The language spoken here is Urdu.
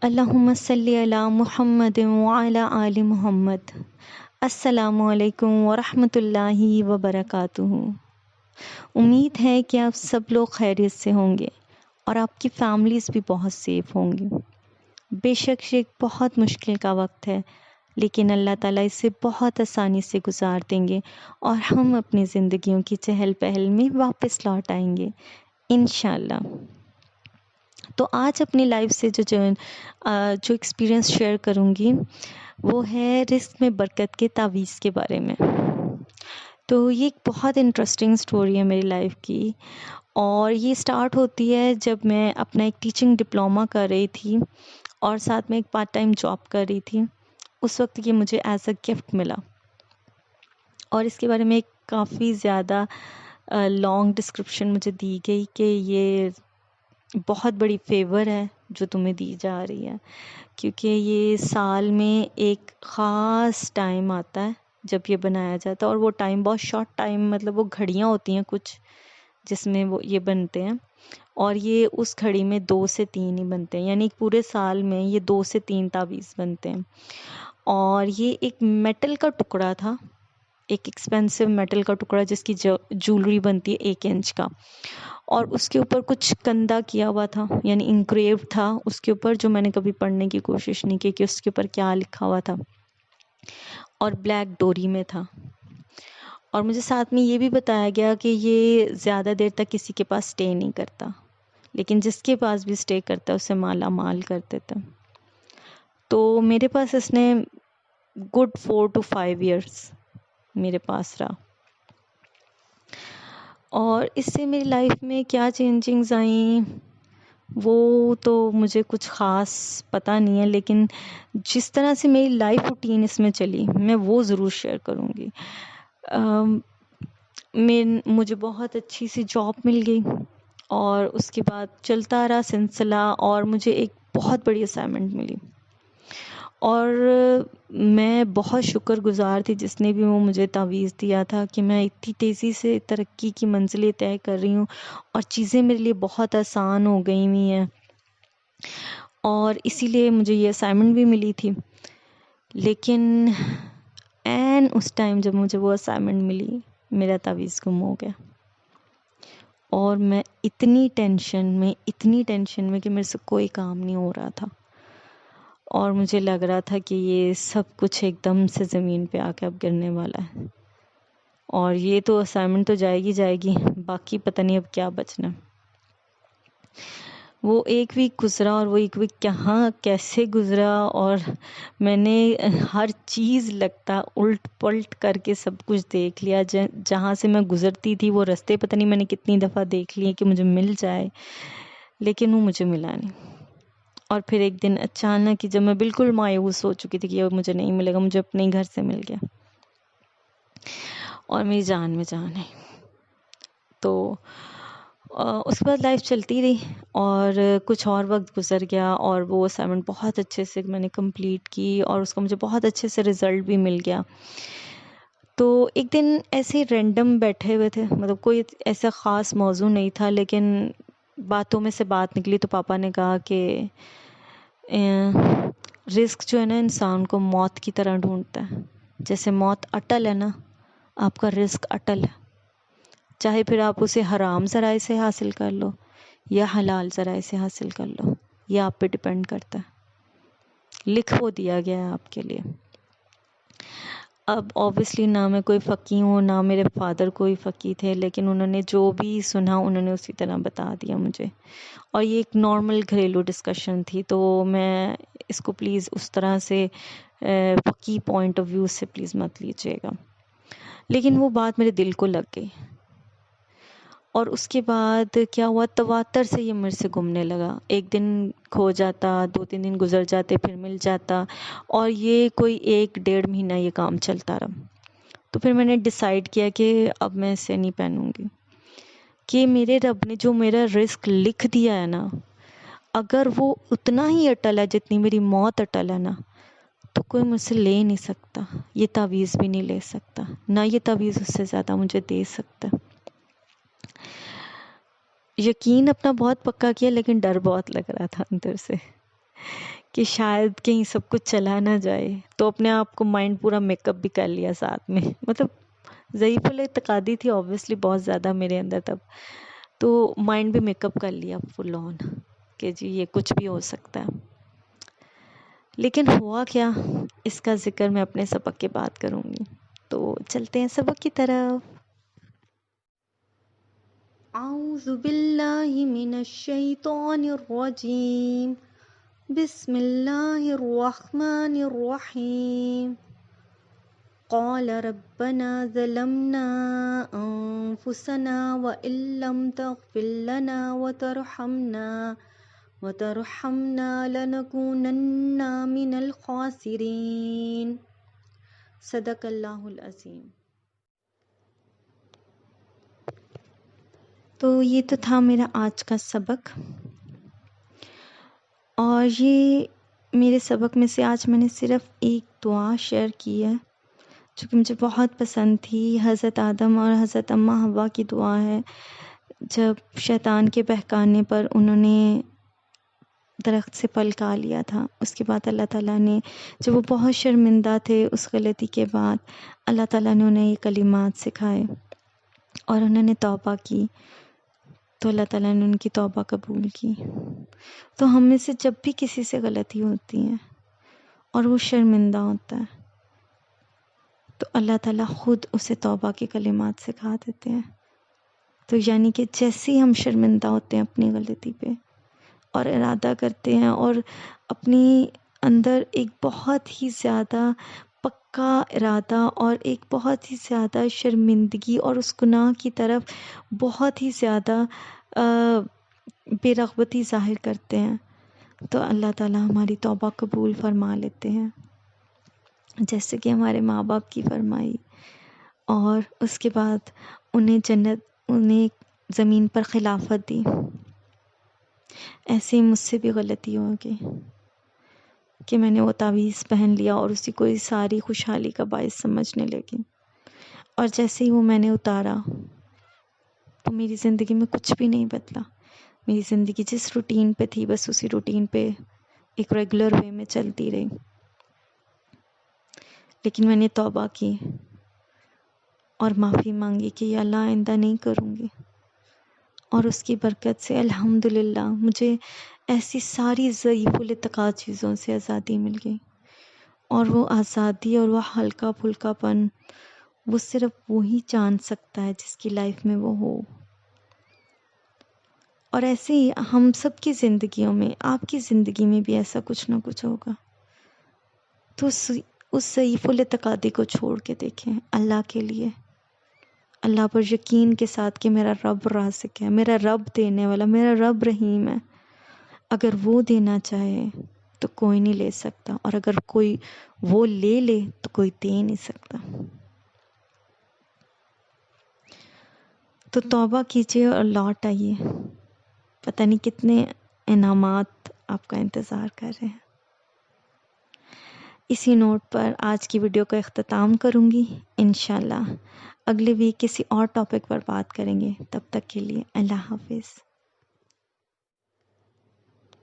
اللہم صلی علی محمد وعلی آل محمد۔ السلام علیکم ورحمۃ اللہ وبرکاتہ۔ امید ہے کہ آپ سب لوگ خیریت سے ہوں گے اور آپ کی فیملیز بھی بہت سیف ہوں گی۔ بے شک یہ ایک بہت مشکل کا وقت ہے، لیکن اللہ تعالیٰ اسے بہت آسانی سے گزار دیں گے اور ہم اپنی زندگیوں کی چہل پہل میں واپس لوٹ آئیں گے انشاءاللہ۔ تو آج اپنی لائف سے جو ایکسپیرینس شیئر کروں گی وہ ہے رزق میں برکت کے تعویذ کے بارے میں۔ تو یہ ایک بہت انٹرسٹنگ سٹوری ہے میری لائف کی، اور یہ سٹارٹ ہوتی ہے جب میں اپنا ایک ٹیچنگ ڈپلومہ کر رہی تھی اور ساتھ میں ایک پارٹ ٹائم جاب کر رہی تھی۔ اس وقت یہ مجھے ایز اے گفٹ ملا، اور اس کے بارے میں ایک کافی زیادہ لانگ ڈسکرپشن مجھے دی گئی کہ یہ بہت بڑی فیور ہے جو تمہیں دی جا رہی ہے، کیونکہ یہ سال میں ایک خاص ٹائم آتا ہے جب یہ بنایا جاتا ہے، اور وہ ٹائم بہت شارٹ ٹائم، مطلب وہ گھڑیاں ہوتی ہیں کچھ جس میں وہ یہ بنتے ہیں، اور یہ اس گھڑی میں 2 سے 3 ہی بنتے ہیں، یعنی پورے سال میں یہ 2 سے 3 تعویذ بنتے ہیں۔ اور یہ ایک میٹل کا ٹکڑا تھا، ایک ایکسپینسو میٹل کا ٹکڑا جس کی جولری بنتی ہے 1 انچ کا، اور اس کے اوپر کچھ کندہ کیا ہوا تھا، یعنی انگریو تھا اس کے اوپر، جو میں نے کبھی پڑھنے کی کوشش نہیں کی کہ اس کے اوپر کیا لکھا ہوا تھا، اور بلیک ڈوری میں تھا۔ اور مجھے ساتھ میں یہ بھی بتایا گیا کہ یہ زیادہ دیر تک کسی کے پاس سٹے نہیں کرتا، لیکن جس کے پاس بھی سٹے کرتا ہے اسے مالا مال کر دیتا۔ تو میرے پاس اس نے گڈ 4 to 5 ایئرس میرے پاس رہا، اور اس سے میری لائف میں کیا چینجنگز آئیں وہ تو مجھے کچھ خاص پتہ نہیں ہے، لیکن جس طرح سے میری لائف روٹین اس میں چلی میں وہ ضرور شیئر کروں گی۔ مجھے بہت اچھی سی جاب مل گئی، اور اس کے بعد چلتا رہا سلسلہ، اور مجھے ایک بہت بڑی اسائنمنٹ ملی، اور میں بہت شکر گزار تھی جس نے بھی وہ مجھے تعویذ دیا تھا کہ میں اتنی تیزی سے ترقی کی منزلیں طے کر رہی ہوں اور چیزیں میرے لیے بہت آسان ہو گئی ہوئی ہیں، اور اسی لیے مجھے یہ اسائنمنٹ بھی ملی تھی۔ لیکن عین اس ٹائم جب مجھے وہ اسائنمنٹ ملی میرا تعویذ گم ہو گیا، اور میں اتنی ٹینشن میں کہ میرے سے کوئی کام نہیں ہو رہا تھا، اور مجھے لگ رہا تھا کہ یہ سب کچھ ایک دم سے زمین پہ آ کے اب گرنے والا ہے، اور یہ تو اسائنمنٹ تو جائے گی، باقی پتہ نہیں اب کیا بچنا۔ وہ 1 ویک گزرا، اور وہ 1 ویک کہاں کیسے گزرا، اور میں نے ہر چیز لگتا الٹ پلٹ کر کے سب کچھ دیکھ لیا، جہاں سے میں گزرتی تھی وہ رستے پتہ نہیں میں نے کتنی دفعہ دیکھ لیے کہ مجھے مل جائے، لیکن وہ مجھے ملا نہیں۔ اور پھر ایک دن اچانک کہ جب میں بالکل مایوس ہو چکی تھی کہ اب مجھے نہیں ملے گا، مجھے اپنے ہی گھر سے مل گیا، اور میری جان میں جان ہے۔ تو اس کے بعد لائف چلتی رہی، اور کچھ اور وقت گزر گیا، اور وہ اسائنمنٹ بہت اچھے سے میں نے کمپلیٹ کی، اور اس کا مجھے بہت اچھے سے رزلٹ بھی مل گیا۔ تو ایک دن ایسے رینڈم بیٹھے ہوئے تھے، مطلب کوئی ایسا خاص موضوع نہیں تھا، لیکن باتوں میں سے بات نکلی تو پاپا نے کہا کہ رزق جو ہے نا انسان کو موت کی طرح ڈھونڈتا ہے، جیسے موت اٹل ہے نا، آپ کا رزق اٹل ہے، چاہے پھر آپ اسے حرام ذرائع سے حاصل کر لو یا حلال ذرائع سے حاصل کر لو، یہ آپ پہ ڈیپینڈ کرتا ہے، لکھ وہ دیا گیا ہے آپ کے لیے۔ اب اوبیسلی نہ میں کوئی فقی ہوں، نہ میرے فادر کوئی فقی تھے، لیکن انہوں نے جو بھی سنا انہوں نے اسی طرح بتا دیا مجھے، اور یہ ایک نارمل گھریلو ڈسکشن تھی، تو میں اس کو پلیز اس طرح سے فقی پوائنٹ آف ویو سے پلیز مت لیجیے گا، لیکن وہ بات میرے دل کو لگ گئی۔ اور اس کے بعد کیا ہوا، تواتر سے یہ میرے سے گمنے لگا، ایک دن کھو جاتا، 2-3 دن گزر جاتے، پھر مل جاتا، اور یہ کوئی 1-1.5 مہینہ یہ کام چلتا رہا۔ تو پھر میں نے ڈیسائیڈ کیا کہ اب میں اسے نہیں پہنوں گی، کہ میرے رب نے جو میرا رزق لکھ دیا ہے نا، اگر وہ اتنا ہی اٹل ہے جتنی میری موت اٹل ہے نا، تو کوئی مجھ سے لے نہیں سکتا، یہ تعویذ بھی نہیں لے سکتا، نہ یہ تعویذ اس سے زیادہ مجھے دے سکتا۔ یقین اپنا بہت پکا کیا، لیکن ڈر بہت لگ رہا تھا اندر سے کہ شاید کہیں سب کچھ چلا نہ جائے، تو اپنے آپ کو مائنڈ پورا میک اپ بھی کر لیا ساتھ میں. مطلب ضعیف الاعتقادی تھی اوبویسلی بہت زیادہ میرے اندر تب، تو مائنڈ بھی میک اپ کر لیا فل آن کہ جی یہ کچھ بھی ہو سکتا ہے. لیکن ہوا کیا، اس کا ذکر میں اپنے سبق کے بعد کروں گی. تو چلتے ہیں سبق کی طرف. اعوذ باللہ من الشیطان الرجیم، بسم اللہ الرحمن الرحیم. قال ربنا ظلمنا انفسنا وان لم تغفر لنا وترحمنا لنكونن من الخاسرین. صدق اللہ العظیم. تو یہ تو تھا میرا آج کا سبق، اور یہ میرے سبق میں سے آج میں نے صرف ایک دعا شیئر کی ہے جو کہ مجھے بہت پسند تھی. حضرت آدم اور حضرت اماں حوا کی دعا ہے، جب شیطان کے بہکانے پر انہوں نے درخت سے پھل کھا لیا تھا. اس کے بعد اللہ تعالیٰ نے، جب وہ بہت شرمندہ تھے اس غلطی کے بعد، اللہ تعالیٰ نے انہیں یہ کلمات سکھائے اور انہوں نے توبہ کی، تو اللہ تعالیٰ نے ان کی توبہ قبول کی. تو ہم میں سے جب بھی کسی سے غلطی ہوتی ہے اور وہ شرمندہ ہوتا ہے تو اللہ تعالیٰ خود اسے توبہ کے کلمات سکھا دیتے ہیں. تو یعنی کہ جیسے ہی ہم شرمندہ ہوتے ہیں اپنی غلطی پہ اور ارادہ کرتے ہیں اور اپنی اندر ایک بہت ہی زیادہ پکا ارادہ اور ایک بہت ہی زیادہ شرمندگی اور اس گناہ کی طرف بہت ہی زیادہ بے رغبتی ظاہر کرتے ہیں، تو اللہ تعالیٰ ہماری توبہ قبول فرما لیتے ہیں، جیسے کہ ہمارے ماں باپ کی فرمائی، اور اس کے بعد انہیں زمین پر خلافت دی. ایسے ہی مجھ سے بھی غلطی ہوگی کہ میں نے وہ تعویذ پہن لیا اور اسی کو ساری خوشحالی کا باعث سمجھنے لگی، اور جیسے ہی وہ میں نے اتارا تو میری زندگی میں کچھ بھی نہیں بدلا. میری زندگی جس روٹین پہ تھی بس اسی روٹین پہ ایک ریگولر وے میں چلتی رہی. لیکن میں نے توبہ کی اور معافی مانگی کہ یا اللہ آئندہ نہیں کروں گی، اور اس کی برکت سے الحمدللہ مجھے ایسی ساری ضعیف الاعتقاد چیزوں سے آزادی مل گئی. اور وہ آزادی اور وہ ہلکا پھلکا پن وہ صرف وہی جان سکتا ہے جس کی لائف میں وہ ہو. اور ایسے ہی ہم سب کی زندگیوں میں، آپ کی زندگی میں بھی ایسا کچھ نہ کچھ ہوگا. تو اس ضعیف الاعتقادی کو چھوڑ کے دیکھیں اللہ کے لیے، اللہ پر یقین کے ساتھ کہ میرا رب رازق ہے، میرا رب دینے والا، میرا رب رحیم ہے. اگر وہ دینا چاہے تو کوئی نہیں لے سکتا، اور اگر کوئی وہ لے لے تو کوئی دے نہیں سکتا. تو توبہ کیجیے اور لوٹ آئیے، پتہ نہیں کتنے انعامات آپ کا انتظار کر رہے ہیں. اسی نوٹ پر آج کی ویڈیو کا اختتام کروں گی. انشاءاللہ اگلے ویک کسی اور ٹاپک پر بات کریں گے. تب تک کے لیے اللہ حافظ.